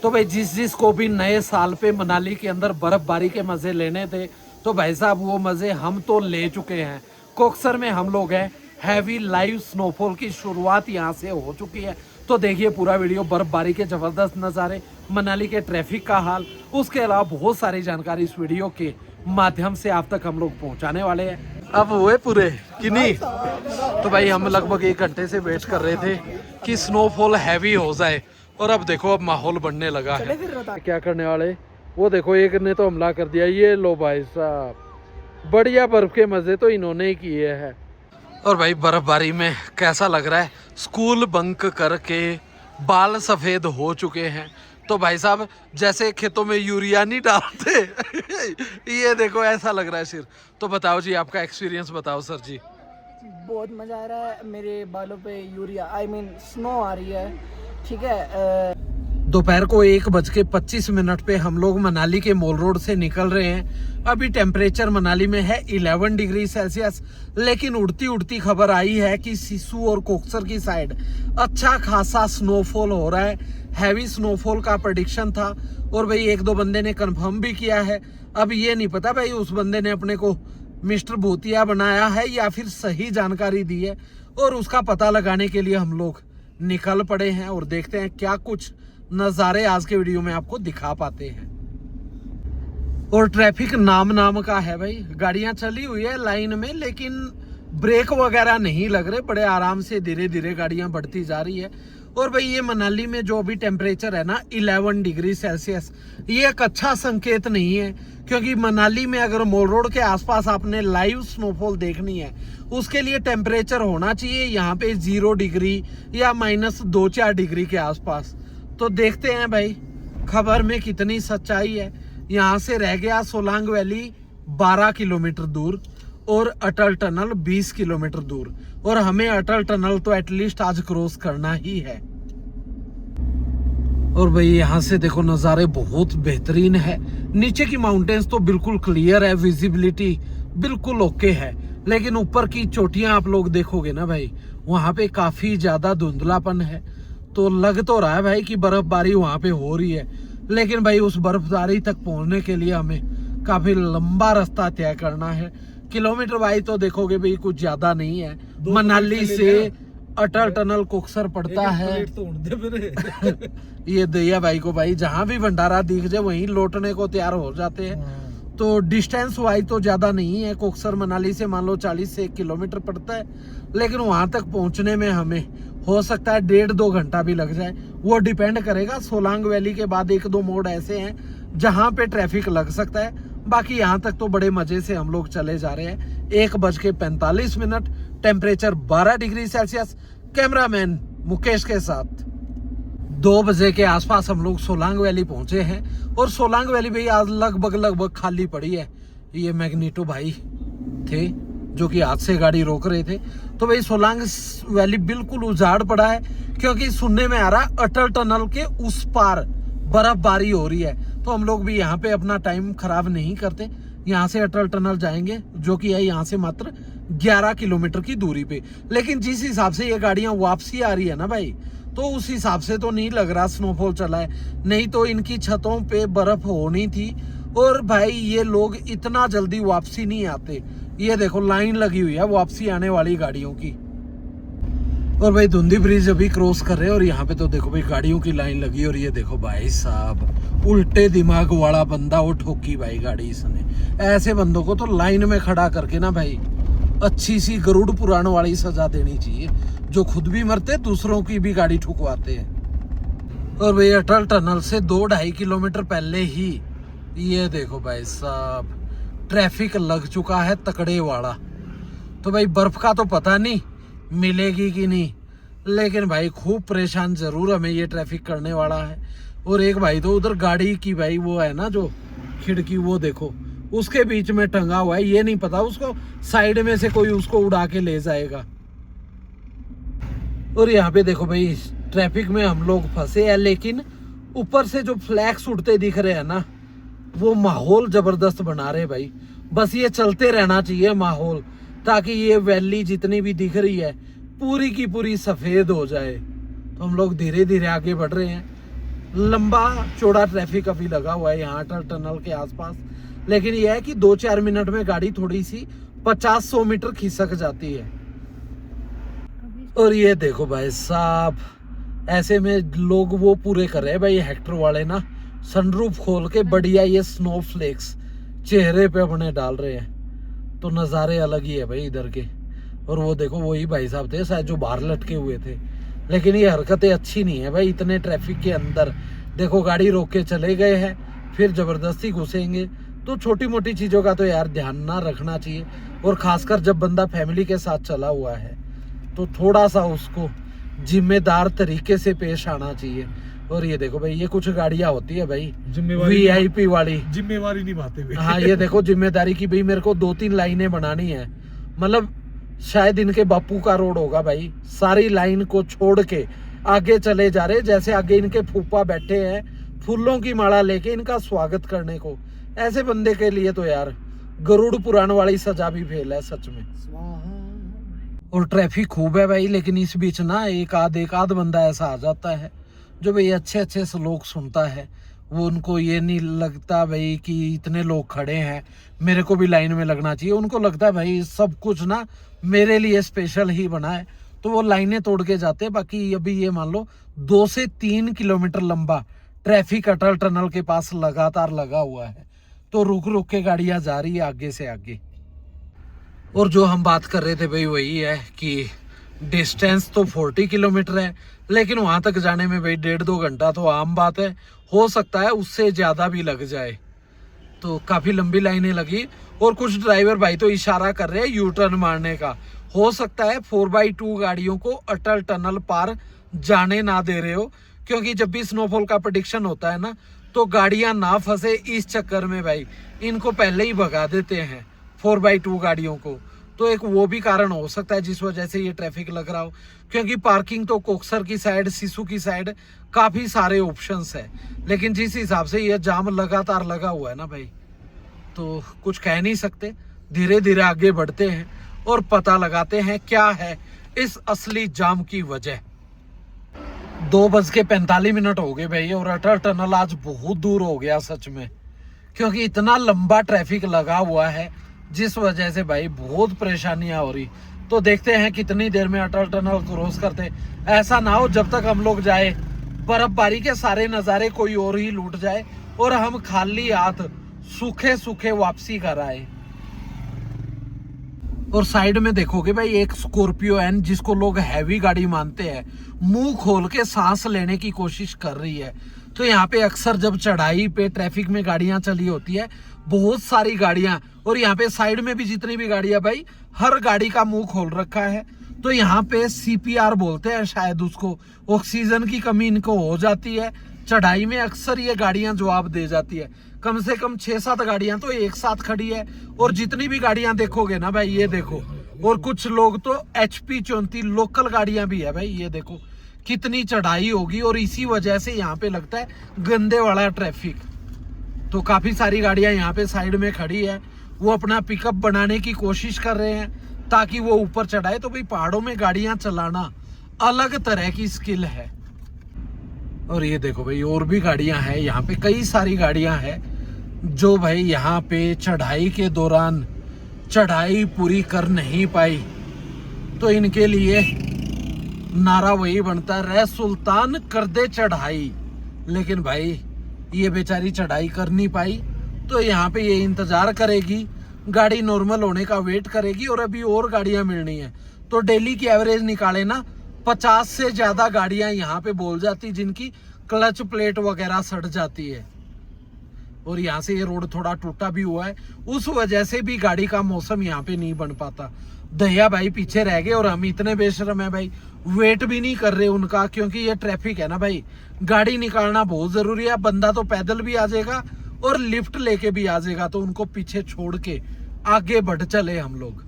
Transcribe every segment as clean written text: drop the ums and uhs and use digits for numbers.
तो भाई जिसको भी नए साल पे मनाली के अंदर बर्फबारी के मजे लेने थे तो भाई साहब वो मजे हम तो ले चुके हैं। कोकसर में हम लोग हैं, हैवी लाइव स्नोफॉल की शुरुआत यहाँ से हो चुकी है। तो देखिए पूरा वीडियो, बर्फबारी के जबरदस्त नज़ारे, मनाली के ट्रैफिक का हाल, उसके अलावा बहुत सारी जानकारी इस वीडियो के माध्यम से आप तक हम लोग पहुँचाने वाले हैं। अब हुए पूरे कि नहीं? तो भाई हम लगभग 1 घंटे से वेट कर रहे थे कि स्नोफॉल हैवी हो जाए और अब देखो अब माहौल बनने लगा है। क्या करने वाले, वो देखो एक ने तो हमला कर दिया। ये लो भाई साहब, बढ़िया बर्फ के मजे तो इन्होंने ही किए हैं। और भाई बर्फबारी में कैसा लग रहा है? स्कूल बंक करके बाल सफेद हो चुके हैं। तो भाई साहब जैसे खेतों में यूरिया नहीं डालते ये देखो ऐसा लग रहा है सिर। तो बताओ जी, आपका एक्सपीरियंस बताओ सर जी। बहुत मजा आ रहा है। मेरे बालों पे यूरिया स्नो आ रही है। ठीक है। दोपहर को 1:25 पे हम लोग मनाली के मॉल रोड से निकल रहे हैं। अभी टेम्परेचर मनाली में है 11 डिग्री सेल्सियस, लेकिन उड़ती उड़ती खबर आई है कि सिसु और कोकसर की साइड अच्छा खासा स्नोफॉल हो रहा है। हैवी स्नोफॉल का प्रेडिक्शन था और भाई 1-2 बंदे ने कंफर्म भी किया है। अब ये नहीं पता भाई उस बंदे ने अपने को मिस्टर भूतिया बनाया है या फिर सही जानकारी दी है, और उसका पता लगाने के लिए हम लोग निकल पड़े हैं और देखते हैं क्या कुछ नज़ारे आज के वीडियो में आपको दिखा पाते हैं। और ट्रैफिक नाम का है भाई, गाड़ियां चली हुई है लाइन में, लेकिन ब्रेक वगैरह नहीं लग रहे। बड़े आराम से धीरे धीरे गाड़ियां बढ़ती जा रही है। और भाई ये मनाली में जो अभी टेम्परेचर है ना 11 डिग्री सेल्सियस, ये एक अच्छा संकेत नहीं है, क्योंकि मनाली में अगर मॉल रोड के आसपास आपने लाइव स्नोफॉल देखनी है उसके लिए टेम्परेचर होना चाहिए यहाँ पे 0 डिग्री या -2-4 डिग्री के आसपास। तो देखते हैं भाई खबर में कितनी सच्चाई है। यहाँ से रह गया सोलांग वैली 12 किलोमीटर दूर और अटल टनल 20 किलोमीटर दूर, और हमें अटल टनल तो एटलीस्ट आज क्रॉस करना ही है। और भाई यहाँ से देखो नज़ारे बहुत बेहतरीन है। नीचे की माउंटेन्स तो बिल्कुल क्लियर है, विजिबिलिटी बिल्कुल ओके है, लेकिन ऊपर की चोटियां आप लोग देखोगे ना भाई, वहाँ पे काफी ज्यादा धुंधलापन है। तो लग तो रहा है भाई कि बर्फबारी वहाँ पे हो रही है, लेकिन भाई उस बर्फबारी तक पहुँचने के लिए हमें काफी लंबा रास्ता तय करना है। किलोमीटर भाई तो देखोगे भाई कुछ ज्यादा नहीं है। मनाली से अटल टनल कोकसर पड़ता है। ये दैया भाई को भाई जहाँ भी भंडारा दिख जाए वहीं लौटने को तैयार हो जाते हैं। तो डिस्टेंस वाइज तो ज्यादा नहीं है, कोकसर मनाली से मान लो 40 से 1 किलोमीटर पड़ता है, लेकिन वहां तक पहुंचने में हमें हो सकता है 1.5-2 घंटा भी लग जाए। वो डिपेंड करेगा, सोलांग वैली के बाद 1-2 मोड़ ऐसे हैं जहां पे ट्रैफिक लग सकता है। बाकी यहाँ तक तो बड़े मजे से हम लोग चले जा रहे हैं। 1:45, temperature 12 degree Celsius. Cameraman Mukesh के साथ 2 बजे के आसपास हम लोग सोलांग वैली पहुंचे हैं, और सोलांग वैली भी आज लगभग खाली पड़ी है। ये मैग्नीटो भाई थे जो कि हाथ से गाड़ी रोक रहे थे। तो भाई सोलांग वैली बिल्कुल उजाड़ पड़ा है, क्योंकि सुनने में आ रहा है अटल टनल के उस पार बर्फबारी हो रही है। तो हम लोग भी यहाँ पे अपना टाइम खराब नहीं करते, यहाँ से अटल टनल जाएंगे जो कि है यहाँ से मात्र 11 किलोमीटर की दूरी पे। लेकिन जिस हिसाब से ये गाड़ियां वापसी आ रही है ना भाई, तो उस हिसाब से तो नहीं लग रहा स्नोफॉल चला है, नहीं तो इनकी छतों पे बर्फ होनी थी। और भाई ये लोग इतना जल्दी वापसी नहीं आते। ये देखो लाइन लगी हुई है वापसी आने वाली गाड़ियों की। और भाई धुंधी ब्रिज अभी क्रॉस कर रहे हैं, और यहाँ पे तो देखो भाई गाड़ियों की लाइन लगी। और ये देखो भाई साहब उल्टे दिमाग वाला बंदा वो ठोकी भाई गाड़ी इसने। ऐसे बंदों को तो लाइन में खड़ा करके ना भाई अच्छी सी गरुड़ पुराण वाली सजा देनी चाहिए, जो खुद भी मरते दूसरों की भी गाड़ी ठुकवाते हैं। और भाई अटल टनल से 2-2.5 किलोमीटर पहले ही ये देखो भाई साहब ट्रैफिक लग चुका है तकड़े वाला। तो भाई बर्फ का तो पता नहीं मिलेगी कि नहीं, लेकिन भाई खूब परेशान जरूर हमें ये ट्रैफिक करने वाला है। और एक भाई तो उधर गाड़ी की भाई वो है ना जो खिड़की, वो देखो उसके बीच में टंगा हुआ है। ये नहीं पता उसको साइड में से कोई उसको उड़ा के ले जाएगा। और यहाँ पे देखो भाई ट्रैफिक में हम लोग फंसे हैं, लेकिन ऊपर से जो फ्लैग्स उड़ते दिख रहे हैं ना, वो माहौल जबरदस्त बना रहे भाई। बस ये चलते रहना चाहिए माहौल, ताकि ये वैली जितनी भी दिख रही है पूरी की पूरी सफेद हो जाए। तो हम लोग धीरे धीरे आगे बढ़ रहे हैं। लंबा चौड़ा ट्रैफिक अभी लगा हुआ है यहाँ अटल टनल के आसपास, लेकिन यह है कि 2-4 मिनट में गाड़ी थोड़ी सी 50-100 मीटर खिसक जाती है। और ये देखो भाई साहब, ऐसे में लोग वो पूरे कर रहे हैं भाई, हेक्टर वाले ना सनरूफ खोल के बढ़िया ये स्नोफ्लेक्स चेहरे पे अपने डाल रहे हैं। तो नज़ारे अलग ही है भाई इधर के। और वो देखो वही भाई साहब थे शायद जो बाहर लटके हुए थे, लेकिन ये हरकतें अच्छी नहीं है भाई इतने ट्रैफिक के अंदर। देखो गाड़ी रोक के चले गए हैं, फिर जबरदस्ती घुसेंगे। तो छोटी मोटी चीज़ों का तो यार ध्यान ना रखना चाहिए, और खासकर जब बंदा फैमिली के साथ चला हुआ है तो थोड़ा सा उसको जिम्मेदार तरीके से पेश आना चाहिए। और ये देखो भाई, ये कुछ गाड़ियां होती है भाई VIP वाली, जिम्मेवारी निभाते हुए। हाँ ये देखो जिम्मेदारी की भाई, मेरे को 2-3 लाइनें बनानी है, मतलब शायद इनके बापू का रोड होगा भाई, सारी लाइन को छोड़ के आगे चले जा रहे, जैसे आगे इनके फूफा बैठे हैं फूलों की माला लेके इनका स्वागत करने को। ऐसे बंदे के लिए तो यार गरुड़ पुराण वाली सजा भी फेल है सच में। और ट्रैफिक खूब है भाई, लेकिन इस बीच ना एक आध बंदा ऐसा आ जाता है जो भाई अच्छे अच्छे श्लोक सुनता है। वो उनको ये नहीं लगता भाई कि इतने लोग खड़े हैं मेरे को भी लाइन में लगना चाहिए, उनको लगता है भाई सब कुछ ना मेरे लिए स्पेशल ही बना है, तो वो लाइनें तोड़ के जाते हैं। बाकी अभी ये मान लो 2 से 3 किलोमीटर लंबा ट्रैफिक अटल टनल के पास लगातार लगा हुआ है, तो रुक रुक के गाड़ियां जा रही है आगे से आगे। और जो हम बात कर रहे थे भाई वही है कि डिस्टेंस तो 40 किलोमीटर है, लेकिन वहां तक जाने में भाई 1.5-2 घंटा तो आम बात है, हो सकता है उससे ज्यादा भी लग जाए। तो काफी लंबी लाइनें लगी, और कुछ ड्राइवर भाई तो इशारा कर रहे हैं यू टर्न मारने का। हो सकता है 4x2 गाड़ियों को अटल टनल पार जाने ना दे रहे हो, क्योंकि जब भी स्नोफॉल का प्रेडिक्शन होता है ना, तो गाड़ियां ना फंसे इस चक्कर में भाई इनको पहले ही भगा देते हैं 4x2 गाड़ियों को। तो एक वो भी कारण हो सकता है जिस वजह से ये ट्रैफिक लग रहा हो, क्योंकि पार्किंग तो कोक्सर की साइड, सिसु की साइड काफी सारे ऑप्शंस है, लेकिन जिस हिसाब से ये जाम लगातार लगा हुआ है ना भाई, तो कुछ कह नहीं सकते। धीरे धीरे आगे बढ़ते हैं और पता लगाते हैं क्या है इस असली जाम की वजह। 2:45 हो गए भाई, और अटल टनल आज बहुत दूर हो गया सच में, क्योंकि इतना लंबा ट्रैफिक लगा हुआ है जिस वजह से भाई बहुत परेशानियां हो रही। तो देखते हैं कितनी देर में अटल टनल क्रॉस करते। ऐसा ना हो जब तक हम लोग जाए बर्फबारी के सारे नज़ारे कोई और ही लूट जाए और हम खाली हाथ सूखे सूखे वापसी कर आए। और साइड में देखोगे भाई एक स्कॉर्पियो एन, जिसको लोग हैवी गाड़ी मानते हैं, मुंह खोल के सांस लेने की कोशिश कर रही है। तो यहाँ पे अक्सर जब चढ़ाई पे ट्रैफिक में गाड़ियां चली होती है, बहुत सारी गाड़ियां, और यहाँ पे साइड में भी जितनी भी गाड़ियां भाई, हर गाड़ी का मुंह खोल रखा है। तो यहाँ पे CPR बोलते हैं शायद उसको, ऑक्सीजन की कमी इनको हो जाती है। चढ़ाई में अक्सर ये गाड़ियां जवाब दे जाती है। कम से कम 6-7 गाड़ियां तो एक साथ खड़ी है, और जितनी भी गाड़ियां देखोगे ना भाई, ये देखो, और कुछ लोग तो HP 34 लोकल गाड़ियां भी है भाई, ये देखो कितनी चढ़ाई होगी। और इसी वजह से यहाँ पे लगता है गंदे वाला ट्रैफिक। तो काफी सारी गाड़ियां यहाँ पे साइड में खड़ी है, वो अपना पिकअप बनाने की कोशिश कर रहे हैं ताकि वो ऊपर चढ़ाए। तो भाई पहाड़ों में गाड़ियां चलाना अलग तरह की स्किल है। और ये देखो भाई और भी गाड़ियां हैं यहाँ पे, कई सारी गाड़ियां हैं जो भाई यहाँ पे चढ़ाई के दौरान चढ़ाई पूरी कर नहीं पाई, तो इनके लिए नारा वही बनता है, रे सुल्तान कर दे चढ़ाई। लेकिन भाई ये बेचारी चढ़ाई कर नहीं पाई, तो यहाँ पे ये इंतजार करेगी, गाड़ी नॉर्मल होने का वेट करेगी, और अभी और गाड़ियां मिलनी है। तो डेली की एवरेज निकाले ना, 50 से ज्यादा गाड़ियां यहाँ पे बोल जाती जिनकी क्लच प्लेट वगैरह सड़ जाती है। और यहाँ से ये रोड थोड़ा टूटा भी हुआ है, उस वजह से भी गाड़ी का मौसम यहाँ पे नहीं बन पाता। दया भाई पीछे रह गए, और हम इतने बेशरम है भाई, वेट भी नहीं कर रहे उनका, क्योंकि ये ट्रैफिक है ना भाई, गाड़ी निकालना बहुत जरूरी है। बंदा तो पैदल भी आ जाएगा और लिफ्ट लेके भी आ जाएगा, तो उनको पीछे छोड़ के आगे बढ़ चले हम लोग।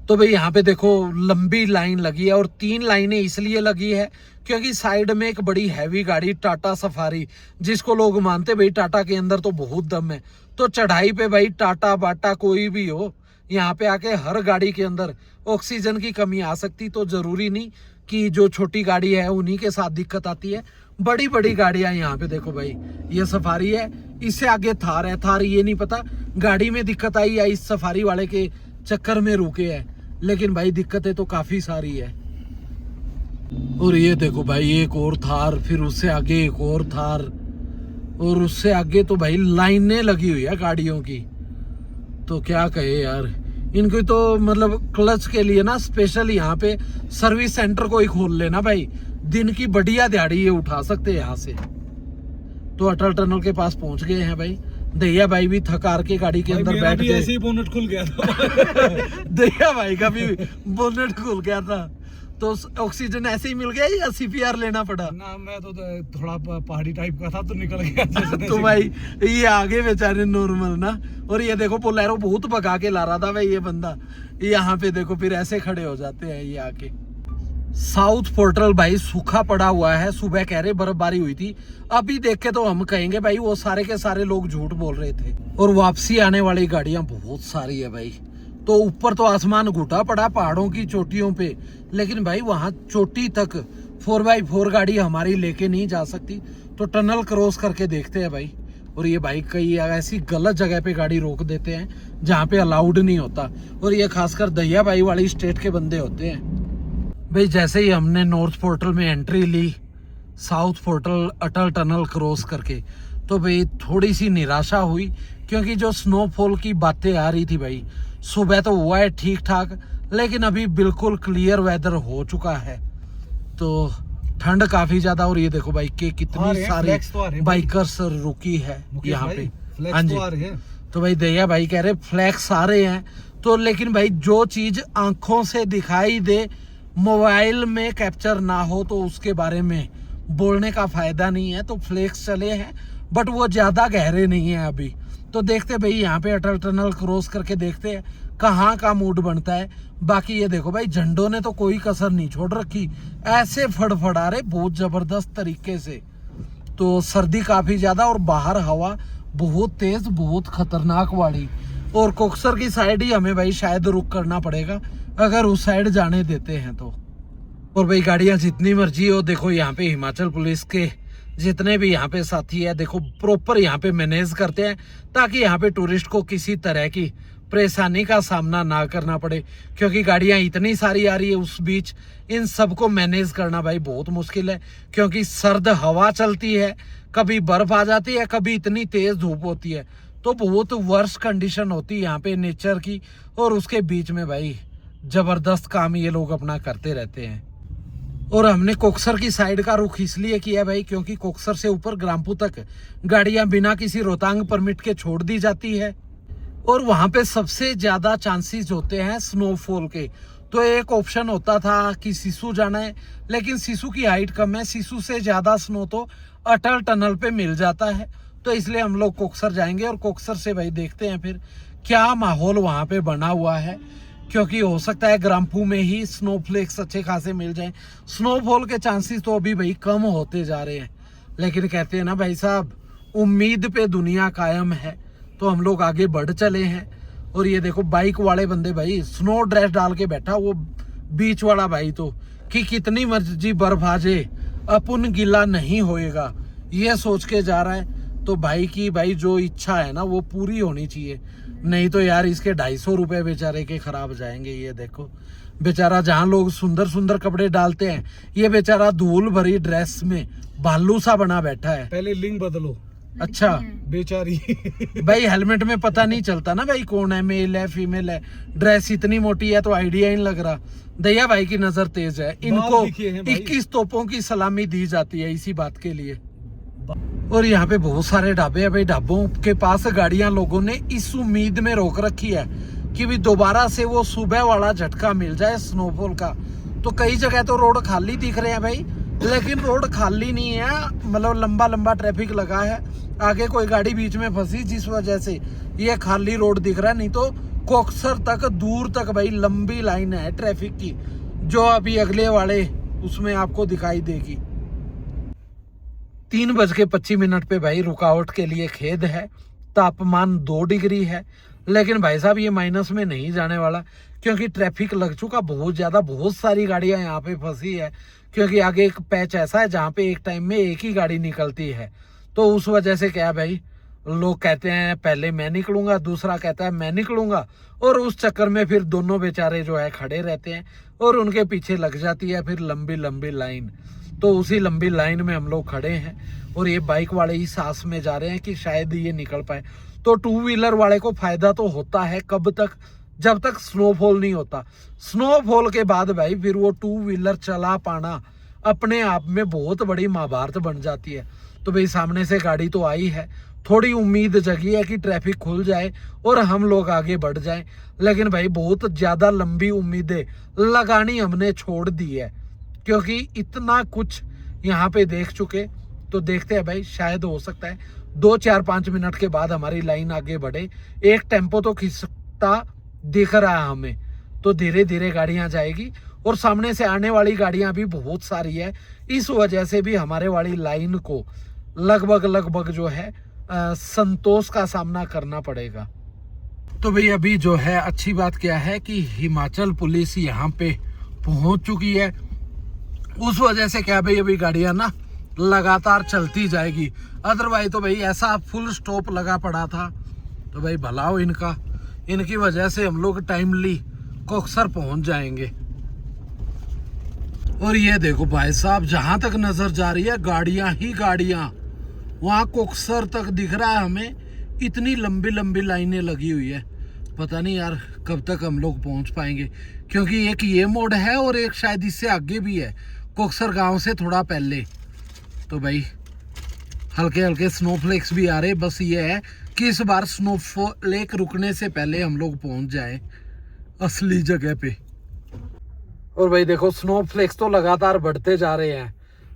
तो भाई यहाँ पे देखो लंबी लाइन लगी है, और 3 लाइनें इसलिए लगी है क्योंकि साइड में एक बड़ी हैवी गाड़ी टाटा सफारी, जिसको लोग मानते भाई टाटा के अंदर तो बहुत दम है। तो चढ़ाई पे भाई टाटा बाटा कोई भी हो, यहाँ पे आके हर गाड़ी के अंदर ऑक्सीजन की कमी आ सकती। तो जरूरी नहीं कि जो छोटी गाड़ी है उन्हीं के साथ दिक्कत आती है, बड़ी बड़ी गाड़ियां यहाँ पे देखो भाई, ये सफारी है, इससे आगे थार है। थार ये नहीं पता गाड़ी में दिक्कत आई या इस सफारी वाले के चक्कर में रुके है, लेकिन भाई दिक्कतें तो काफी सारी है। और ये देखो भाई एक और थार, फिर उससे आगे एक और थार, और उससे आगे तो भाई लाइनें लगी हुई है गाड़ियों की। तो क्या कहे यार, इनको तो मतलब क्लच के लिए ना स्पेशल यहाँ पे सर्विस सेंटर को ही खोल लेना भाई, दिन की बढ़िया दिहाड़ी ये उठा सकते हैं यहाँ से। तो अटल टनल के पास पहुंच गए हैं भाई। दैया भाई भी थकार के गाड़ी के अंदर बैठ गए। ऐसे ही बोनट खुल गया था। दैया भाई का भी बोनेट खुल गया था, तो ऑक्सीजन ऐसे ही मिल गया या सीपीआर लेना पड़ा? ना मैं तो थोड़ा पहाड़ी टाइप का था तो निकल गया। तो भाई ये आगे बेचारे नॉर्मल ना। और ये देखो बोलेरो बहुत भगा के ला रहा था भाई ये बंदा, यहाँ पे देखो फिर ऐसे खड़े हो जाते हैं ये आके। साउथ पोर्टल भाई सूखा पड़ा हुआ है, सुबह कह रहे बर्फबारी हुई थी, अभी देख के तो हम कहेंगे भाई वो सारे के सारे लोग झूठ बोल रहे थे। और वापसी आने वाली गाड़ियां बहुत सारी है भाई। तो ऊपर तो आसमान घुटा पड़ा पहाड़ों की चोटियों पे, लेकिन भाई वहां चोटी तक 4x4 गाड़ी हमारी लेके नहीं जा सकती, तो टनल क्रॉस करके देखते हैं भाई। और ये भाई कई ऐसी गलत जगह पे गाड़ी रोक देते हैं जहाँ पे अलाउड नहीं होता, और ये खासकर दैया भाई वाली स्टेट के बंदे होते हैं भाई। जैसे ही हमने नॉर्थ पोर्टल में एंट्री ली, साउथ पोर्टल अटल टनल क्रॉस करके, तो भाई थोड़ी सी निराशा हुई, क्योंकि जो स्नोफॉल की बातें आ रही थी भाई, सुबह तो हुआ है ठीक ठाक, लेकिन अभी बिल्कुल क्लियर वेदर हो चुका है, तो ठंड काफी ज्यादा। और ये देखो बाइक के कितनी सारी बाइकर्स रुकी है यहाँ पे। हाँ जी, तो भाई दैया भाई कह रहे फ्लैक्स आ रहे हैं, तो लेकिन भाई जो चीज आंखों से दिखाई दे, मोबाइल में कैप्चर ना हो, तो उसके बारे में बोलने का फायदा नहीं है। तो फ्लैक्स चले हैं, बट वो ज्यादा गहरे नहीं है अभी। तो देखते भाई यहाँ पे अटल टनल क्रॉस करके देखते हैं कहाँ का मूड बनता है। बाकी ये देखो भाई झंडों ने तो कोई कसर नहीं छोड़ रखी, ऐसे फड़फड़ा रहे बहुत जबरदस्त तरीके से। तो सर्दी काफी ज्यादा और बाहर हवा बहुत तेज, बहुत खतरनाक वाली। और कोक्सर की साइड ही हमें भाई शायद रुक करना पड़ेगा अगर उस साइड जाने देते हैं तो। और भाई गाड़ियां जितनी मर्जी हो, देखो यहाँ पे हिमाचल पुलिस के जितने भी यहाँ पे साथी है, देखो प्रॉपर यहाँ पे मैनेज करते हैं, ताकि यहाँ पे टूरिस्ट को किसी तरह की परेशानी का सामना ना करना पड़े, क्योंकि गाड़ियां इतनी सारी आ रही है। उस बीच इन सबको मैनेज करना भाई बहुत मुश्किल है, क्योंकि सर्द हवा चलती है, कभी बर्फ आ जाती है, कभी इतनी तेज धूप होती है, तो बहुत वर्स्ट कंडीशन होती है यहाँ पे नेचर की। और उसके बीच में भाई जबरदस्त काम ये लोग अपना करते रहते हैं। और हमने कोक्सर की साइड का रुख इसलिए किया भाई, क्योंकि कोक्सर से ऊपर ग्राम्पू तक गाड़ियां बिना किसी रोहतांग परमिट के छोड़ दी जाती है, और वहां पे सबसे ज्यादा चांसेस होते हैं स्नोफॉल के। तो एक ऑप्शन होता था कि सिसु जाना है, लेकिन सिसु की हाइट कम है, सिसु से ज्यादा स्नो तो अटल टनल पे मिल जाता है, तो इसलिए हम लोग कोक्सर जाएंगे। और कोक्सर से भाई देखते हैं फिर क्या माहौल वहां पे बना हुआ है, क्योंकि हो सकता है ग्राम्पू में ही स्नोफ्लेक्स अच्छे खासे मिल जाएं। स्नोफॉल के चांसेस तो अभी भाई कम होते जा रहे हैं, लेकिन कहते हैं ना भाई साहब, उम्मीद पे दुनिया कायम है, तो हम लोग आगे बढ़ चले हैं। और ये देखो बाइक वाले बंदे भाई स्नो ड्रेस डाल के बैठा, वो बीच वाला भाई तो कि कितनी मर्जी बर्फ आ जाए अपन गिला नहीं होएगा, ये सोच के जा रहा है। तो भाई की भाई जो इच्छा है ना वो पूरी होनी चाहिए, नहीं तो यार इसके 250 रुपए बेचारे के खराब जाएंगे। ये देखो बेचारा, जहाँ लोग सुंदर सुंदर कपड़े डालते हैं, ये बेचारा धूल भरी ड्रेस में भालू सा बना बैठा है। पहले लिंग बदलो। अच्छा बेचारी। भाई हेलमेट में पता नहीं चलता ना भाई कौन है, मेल है फीमेल है, ड्रेस इतनी मोटी है तो आइडिया ही नहीं लग रहा। दैया भाई की नजर तेज है, इनको 21 तोपों की सलामी दी जाती है इसी बात के लिए। और यहाँ पे बहुत सारे ढाबे हैं भाई, ढाबों के पास गाड़ियां लोगों ने इस उम्मीद में रोक रखी है कि भी दोबारा से वो सुबह वाला झटका मिल जाए स्नोफॉल का। तो कई जगह तो रोड खाली दिख रहे हैं भाई, लेकिन रोड खाली नहीं है, मतलब लंबा लंबा ट्रैफिक लगा है, आगे कोई गाड़ी बीच में फंसी जिस वजह से ये खाली रोड दिख रहा है। नहीं तो कोक्सर तक दूर तक भाई लंबी लाइन है ट्रैफिक की, जो अभी अगले वाले उसमें आपको दिखाई देगी। 3:25 पे भाई रुकावट के लिए खेद है। तापमान 2 डिग्री है, लेकिन भाई साहब ये माइनस में नहीं जाने वाला, क्योंकि ट्रैफिक लग चुका बहुत ज्यादा, बहुत सारी गाड़ियां यहाँ पे फंसी है, क्योंकि आगे एक पैच ऐसा है जहाँ पे एक टाइम में एक ही गाड़ी निकलती है। तो उस वजह से क्या है भाई, लोग कहते हैं पहले मैं निकलूंगा, दूसरा कहता है मैं निकलूंगा, और उस चक्कर में फिर दोनों बेचारे जो है खड़े रहते हैं और उनके पीछे लग जाती है फिर लंबी लंबी लाइन। तो उसी लंबी लाइन में हम लोग खड़े हैं और ये बाइक वाले ही सांस में जा रहे हैं कि शायद ये निकल पाए। तो टू व्हीलर वाले को फायदा तो होता है कब तक, जब तक स्नोफॉल नहीं होता। स्नोफॉल के बाद भाई फिर वो टू व्हीलर चला पाना अपने आप में बहुत बड़ी महाभारत बन जाती है। तो भाई सामने से गाड़ी तो आई है, थोड़ी उम्मीद जगी है कि ट्रैफिक खुल जाए और हम लोग आगे बढ़ जाएं, लेकिन भाई बहुत ज्यादा लंबी उम्मीदें लगानी हमने छोड़ दी है, क्योंकि इतना कुछ यहाँ पे देख चुके। तो देखते हैं भाई, शायद हो सकता है 2-4-5 मिनट के बाद हमारी लाइन आगे बढ़े। एक टेम्पो तो खिसकता दिख रहा है हमें, तो धीरे धीरे गाड़ियां जाएगी और सामने से आने वाली गाड़ियां भी बहुत सारी है। इस वजह से भी हमारे वाली लाइन को लगभग जो है संतोष का सामना करना पड़ेगा। तो भाई अभी जो है अच्छी बात क्या है कि हिमाचल पुलिस यहाँ पे पहुंच चुकी है, उस वजह से क्या भाई अभी गाड़ियां ना लगातार चलती जाएगी। अदरवाइज तो भाई ऐसा फुल स्टॉप लगा पड़ा था। तो भाई भला हो इनका, इनकी वजह से हम लोग टाइमली कोकसर पहुंच जाएंगे। और ये देखो भाई साहब, जहां तक नजर जा रही है गाड़ियां ही गाड़ियां, वहां कोकसर तक दिख रहा है हमें। इतनी लंबी लंबी लाइनें लगी हुई है, पता नहीं यार कब तक हम लोग पहुंच पाएंगे, क्योंकि एक ये मोड़ है और एक शायद इससे आगे भी है, कोकसर गांव से थोड़ा पहले। तो भाई हल्के हल्के स्नोफ्लेक्स भी आ रहे, बस ये है कि इस बार स्नोफ्लेक रुकने से पहले हम लोग पहुंच जाए असली जगह पे। और भाई देखो स्नोफ्लेक्स तो लगातार बढ़ते जा रहे हैं,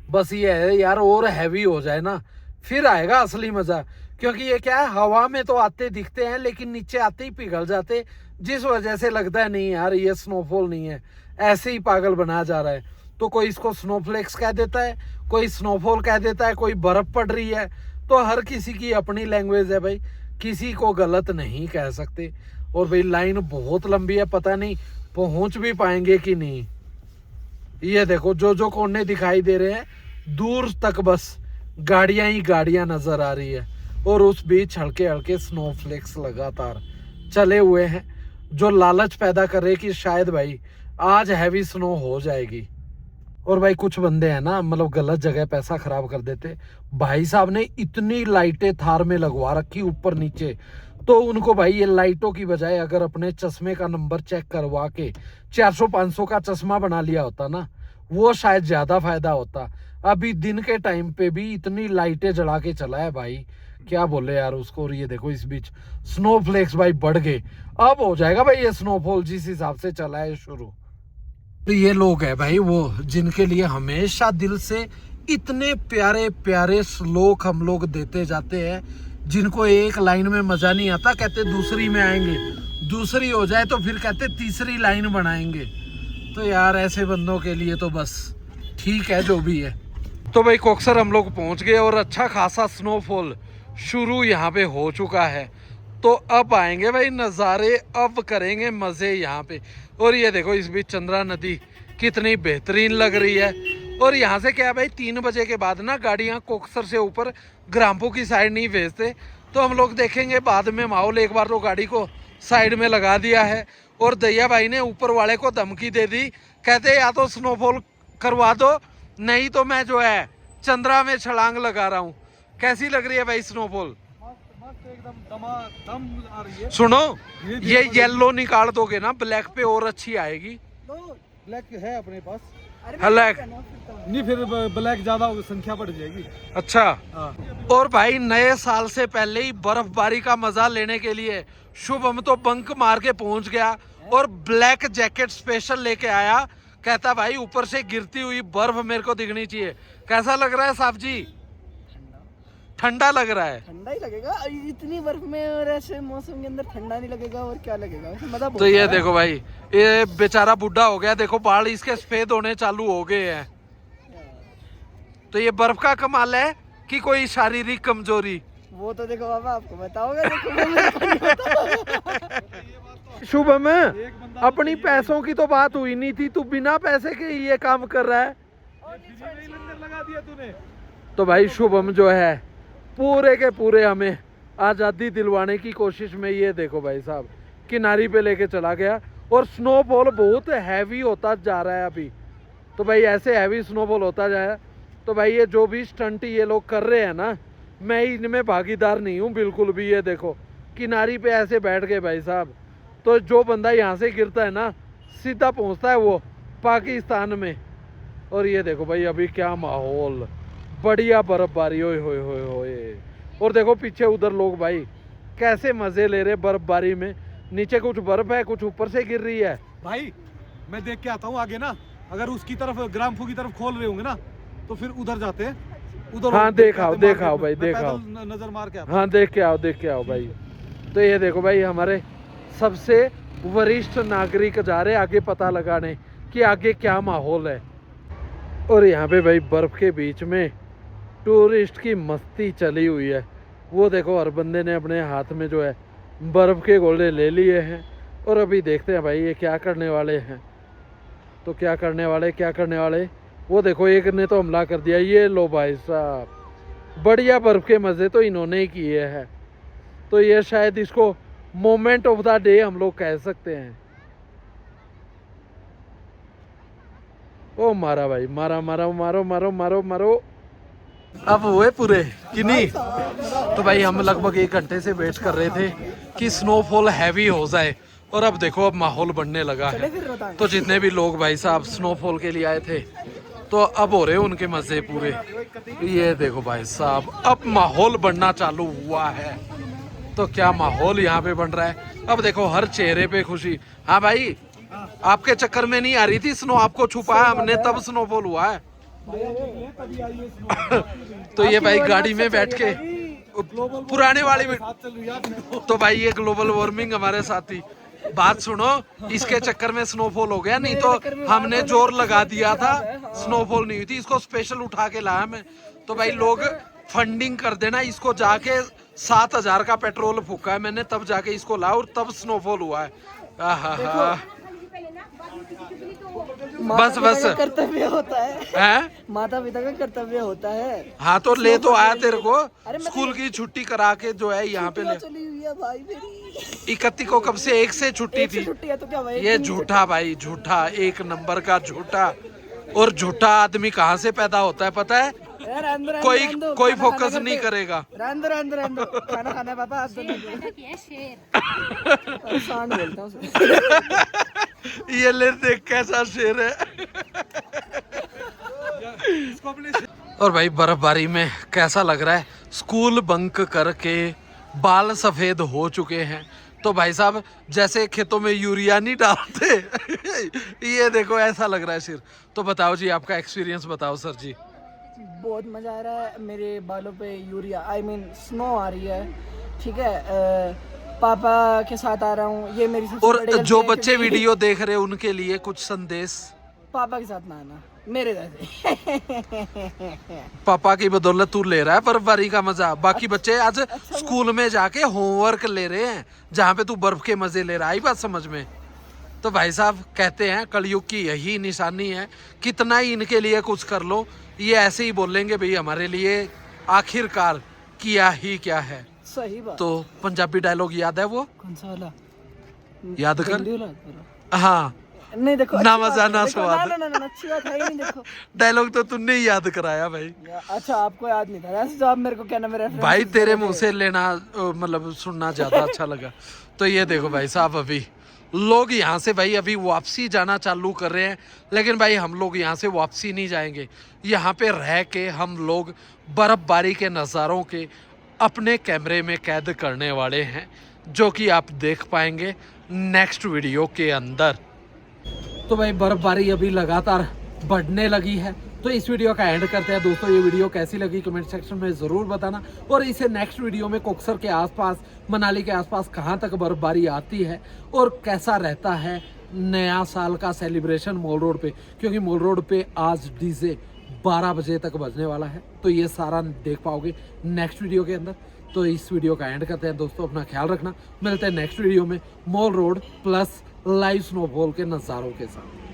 बस ये है यार और हैवी हो जाए ना, फिर आएगा असली मजा। क्योंकि ये क्या है, हवा में तो आते दिखते हैं लेकिन नीचे आते ही पिघल जाते, जिस वजह से लगता है नहीं यार ये स्नोफॉल नहीं है, ऐसे ही पागल बनाया जा रहा है। तो कोई इसको स्नोफ्लेक्स कह देता है, कोई स्नोफॉल कह देता है, कोई बर्फ पड़ रही है। तो हर किसी की अपनी लैंग्वेज है भाई, किसी को गलत नहीं कह सकते। और भाई लाइन बहुत लंबी है, पता नहीं पहुंच भी पाएंगे कि नहीं। ये देखो जो कोने दिखाई दे रहे हैं दूर तक बस गाड़ियां ही गाड़ियां नजर आ रही है, और उस बीच हल्के हल्के स्नोफ्लेक्स लगातार चले हुए हैं, जो लालच पैदा कर रहे कि शायद भाई आज हैवी स्नो हो जाएगी। और भाई कुछ बंदे हैं ना, मतलब गलत जगह पैसा खराब कर देते। भाई साहब ने इतनी लाइटें थार में लगवा रखी ऊपर नीचे, तो उनको भाई ये लाइटों की बजाय अगर अपने चश्मे का नंबर चेक करवा के 400-500 का चश्मा बना लिया होता ना, वो शायद ज्यादा फायदा होता। अभी दिन के टाइम पे भी इतनी लाइटें जला के चला है भाई, क्या बोले यार उसको। और ये देखो इस बीच स्नोफ्लेक्स भाई बढ़ गए, अब हो जाएगा भाई ये स्नोफॉल जिस हिसाब से चला है शुरू। तो ये लोग है भाई वो जिनके लिए हमेशा दिल से इतने प्यारे प्यारे श्लोक हम लोग देते जाते हैं, जिनको एक लाइन में मजा नहीं आता, कहते दूसरी में आएंगे, दूसरी हो जाए तो फिर कहते तीसरी लाइन बनाएंगे। तो यार ऐसे बंदों के लिए तो बस ठीक है जो भी है। तो भाई कोकसर हम लोग पहुंच गए और अच्छा खासा स्नोफॉल शुरू यहाँ पे हो चुका है। तो अब आएंगे भाई नज़ारे, अब करेंगे मज़े यहाँ पे। और ये देखो इस बीच चंद्रा नदी कितनी बेहतरीन लग रही है। और यहाँ से क्या है भाई 3 बजे के बाद ना गाड़ियाँ कोकसर से ऊपर ग्राम्पू की साइड नहीं भेजते, तो हम लोग देखेंगे बाद में माहौल। एक बार तो गाड़ी को साइड में लगा दिया है और दैया भाई ने ऊपर वाले को धमकी दे दी, कहते या तो स्नोफॉल करवा दो, नहीं तो मैं जो है चंद्रा में छलांग लगा रहा हूँ। कैसी लग रही है भाई स्नोफॉल? एकदम दम आ रही है। सुनो ये येलो निकाल दोगे ना, ब्लैक पे और अच्छी आएगी। ब्लैक है अपने पास, ब्लैक नहीं फिर ब्लैक ज्यादा संख्या बढ़ जाएगी। अच्छा हाँ। और भाई नए साल से पहले ही बर्फबारी का मजा लेने के लिए शुभम तो बंक मार के पहुंच गया और ब्लैक जैकेट स्पेशल लेके आया। कहता भाई ऊपर से गिरती हुई बर्फ मेरे को दिखनी चाहिए। कैसा लग रहा है साहब जी? ठंडा लग रहा है। ठंडा ही लगेगा इतनी बर्फ में, और ऐसे मौसम के अंदर ठंडा नहीं लगेगा और क्या लगेगा, मजा बहुत। तो ये देखो भाई ये बेचारा बुढ़ा हो गया, देखो बाल इसके सफेद होने चालू हो गए हैं। तो ये बर्फ का कमाल है कि कोई शारीरिक कमजोरी? वो तो देखो बाबा आपको बताओगे, देखो वो मेरे को नहीं पता। शुभम, अपनी पैसों की तो बात हुई नहीं थी, तू बिना पैसे के ये काम कर रहा है। लगा दिया तूने। तो भाई शुभम जो है पूरे के पूरे हमें आज़ादी दिलवाने की कोशिश में, ये देखो भाई साहब किनारी पे लेके चला गया। और स्नोफॉल बहुत हैवी होता जा रहा है अभी। तो भाई ऐसे हैवी स्नोफॉल होता जाए तो भाई ये जो भी स्टंट ये लोग कर रहे हैं ना, मैं इनमें भागीदार नहीं हूँ बिल्कुल भी। ये देखो किनारी पे ऐसे बैठ गए भाई साहब, तो जो बंदा यहाँ से गिरता है ना सीधा पहुँचता है वो पाकिस्तान में। और ये देखो भाई अभी क्या माहौल, बढ़िया बर्फबारी, ओए होए होए होए। और देखो पीछे उधर लोग भाई कैसे मजे ले रहे बर्फबारी में। नीचे कुछ बर्फ है, कुछ ऊपर से गिर रही है। भाई मैं देख के आता हूँ आगे ना, अगर उसकी तरफ ग्रामफू की तरफ खोल रहे होंगे ना तो फिर उधर जाते हैं। उधर हाँ देखाओ देखाओ भाई, देखाओ नजर मार के आता। हाँ देख के आओ भाई। तो ये देखो भाई हमारे सबसे वरिष्ठ नागरिक जा रहे आगे पता लगाने कि आगे क्या माहौल है। और यहाँ पे भाई बर्फ के बीच में टूरिस्ट की मस्ती चली हुई है। वो देखो हर बंदे ने अपने हाथ में जो है बर्फ के गोले ले लिए हैं। और अभी देखते हैं भाई ये क्या करने वाले हैं। तो क्या करने वाले वो देखो एक ने तो हमला कर दिया। ये लो भाई साहब, बढ़िया बर्फ के मज़े तो इन्होंने ही किए हैं। तो ये शायद इसको मोमेंट ऑफ द डे हम लोग कह सकते हैं। ओ मारा भाई, मारा मारा मारो मारो मारो मारो। अब हुए पूरे कि नहीं? तो भाई हम लगभग 1 घंटे से वेट कर रहे थे कि स्नोफॉल हैवी हो जाए। और अब देखो अब माहौल बनने लगा है। तो जितने भी लोग भाई साहब स्नोफॉल के लिए आए थे तो अब हो रहे उनके मजे पूरे। ये देखो भाई साहब अब माहौल बनना चालू हुआ है। तो क्या माहौल यहाँ पे बन रहा है। अब देखो हर चेहरे पे खुशी। हाँ भाई आपके चक्कर में नहीं आ रही थी स्नो, आपको छुपाया हमने तब स्नोफॉल हुआ है। तो ये भाई गाड़ी में बैठ के पुराने वाली में, तो भाई ये ग्लोबल वार्मिंग हमारे साथी। बात सुनो, इसके चक्कर में स्नोफॉल हो गया, नहीं तो हमने जोर लगा दिया था स्नोफॉल नहीं हुई थी। इसको स्पेशल उठा के लाया मैं। तो भाई लोग फंडिंग कर देना इसको, जाके 7,000 का पेट्रोल फूका है मैंने, तब जाके इसको लाया और तब स्नोफॉल हुआ है। बस कर्तव्य होता है, माता पिता का कर्तव्य होता है। हाँ तो ले तो आया तेरे को स्कूल की छुट्टी करा के जो है यहाँ पे ले। चली हुई है भाई मेरी 31 को कब से 1 से छुट्टी थी। है तो क्या भाई, ये झूठा भाई, झूठा, 1 नंबर का झूठा। और झूठा आदमी कहाँ से पैदा होता है पता है? कोई फोकस नहीं करेगा। खाना खाना है पापा, ये ले देख कैसा शेर है। और भाई बर्फबारी में कैसा लग रहा है? स्कूल बंक करके बाल सफेद हो चुके हैं। तो भाई साहब जैसे खेतों में यूरिया नहीं डालते ये देखो ऐसा लग रहा है सिर। तो बताओ जी आपका एक्सपीरियंस बताओ सर जी। बहुत मजा आ रहा है। मेरे बालों पे यूरिया स्नो आ रही है, ठीक है। पापा के साथ आ रहा हूँ, ये मेरी सबसे और बड़ी जो बच्चे वीडियो देख रहे हैं उनके लिए कुछ संदेश। पापा के साथ ना आना मेरे जैसे। पापा की बदौलत तू ले रहा है बर्फबारी का मजा। बाकी बच्चे आज स्कूल में जाके होमवर्क ले रहे हैं जहाँ पे तू बर्फ के मजे ले रहा है। आई बात समझ में? तो भाई साहब कहते हैं कलयुग की यही निशानी है, कितना ही इनके लिए कुछ कर लो ये ऐसे ही बोलेंगे भाई हमारे लिए आखिरकार किया ही क्या है। सही बात। तो पंजाबी डायलॉग याद है वो? कौन सा वाला? याद कर। हाँ नहीं देखो ना मजा ना स्वाद। ना अच्छी बात है ही नहीं। देखो डायलॉग तो तुमने ही याद कराया भाई। अच्छा आपको याद नहीं था ऐसे, तो आप मेरे को क्या नाम रेफरेंस भाई तेरे मुंह से लेना मतलब सुनना ज्यादा अच्छा लगा। तो ये देखो भाई साहब अभी लोग यहाँ से भाई अभी वापसी जाना चालू कर रहे हैं। लेकिन भाई हम लोग यहाँ से वापसी नहीं जाएंगे, यहाँ पे रह के हम लोग बर्फबारी के नज़ारों के अपने कैमरे में कैद करने वाले हैं, जो कि आप देख पाएंगे नेक्स्ट वीडियो के अंदर। तो भाई बर्फबारी अभी लगातार बढ़ने लगी है। तो इस वीडियो का एंड करते हैं दोस्तों। ये वीडियो कैसी लगी कमेंट सेक्शन में ज़रूर बताना। और इसे नेक्स्ट वीडियो में कोकसर के आसपास, मनाली के आसपास कहाँ तक बर्फबारी आती है और कैसा रहता है नया साल का सेलिब्रेशन मॉल रोड पे, क्योंकि मॉल रोड पे आज डीजे 12 बजे तक बजने वाला है। तो ये सारा देख पाओगे नेक्स्ट वीडियो के अंदर। तो इस वीडियो का एंड करते हैं दोस्तों। अपना ख्याल रखना, मिलते हैं नेक्स्ट वीडियो में mall road plus live snowfall के नज़ारों के साथ।